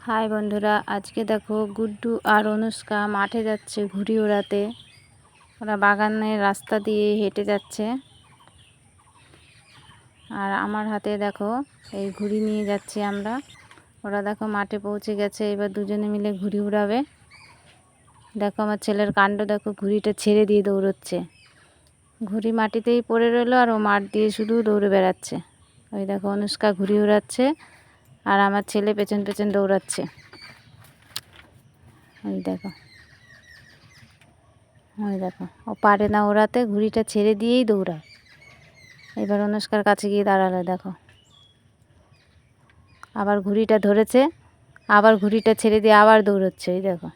High বন্ধুরা, আজকে দেখো গুড্ডু আর অনুষ্কা মাঠে যাচ্ছে ঘুড়ি ওড়াতে। ওরা বাগানের রাস্তা দিয়ে হেঁটে যাচ্ছে, আর আমার হাতে দেখো এই ঘুড়ি নিয়ে যাচ্ছি আমরা। ওরা দেখো মাঠে পৌঁছে গেছে, এবার দুজনে মিলে ঘুড়ি উড়াবে। দেখো আমার ছেলের কাণ্ড, দেখো ঘুড়িটা ছেড়ে দিয়ে দৌড়চ্ছে। ঘুড়ি মাটিতেই পড়ে রইলো আর ও মাঠ দিয়ে শুধু দৌড়ে বেড়াচ্ছে। ওই দেখো অনুষ্কা ঘুড়ি উড়াচ্ছে আর আমার ছেলে পেছন পেছন দৌড়াচ্ছে। ওই দেখো, ওই দেখো, ও পারে না ওড়াতে, ঘুড়িটা ছেড়ে দিয়েই দৌড়ায়। এবার অনুষ্কার কাছে গিয়ে দাঁড়ালো, দেখো আবার ঘুড়িটা ধরেছে, আবার ঘুড়িটা ছেড়ে দিয়ে আবার দৌড়চ্ছে। ওই দেখো,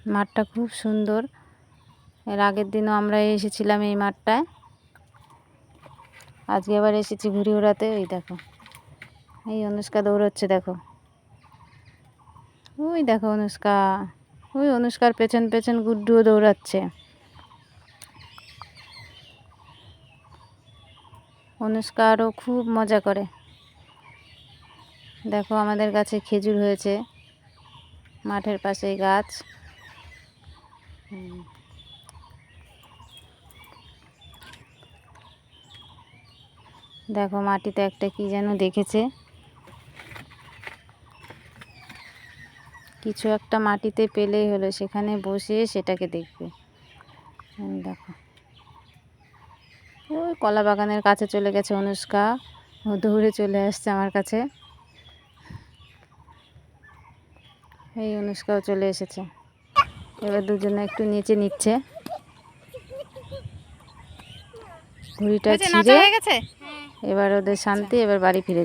মাঠটা খুব সুন্দর। এর আগের দিনও আমরা এসেছিলাম এই মাঠটায়, আজকে আবার এসেছি ঘুড়ি ওড়াতে। ওই দেখো, এই অনুষ্কা দৌড়চ্ছে, দেখো ওই দেখো অনুষ্কা, ওই অনুষ্কার পেছন পেছন গুড্ডুও দৌড়াচ্ছে। অনুষ্কা আরও খুব মজা করে। দেখো আমাদের গাছে খেজুর হয়েছে, মাঠের পাশেই গাছ। দেখো মাটিতে একটা কি যেন দেখেছে, কিছু একটা মাটিতে পেলেই হলো, সেখানে বসে সেটাকে দেখবে। দেখো ওই কলা বাগানের কাছে চলে গেছে অনুষ্কা, ও দৌড়ে চলে আসছে আমার কাছে। এই অনুষ্কাও চলে এসেছে, এবার দুজনে একটু নিচে নিচ্ছে ঘুড়িটা ছিঁড়ে। এবার ওদের শান্তি, এবার বাড়ি ফিরে যাবে।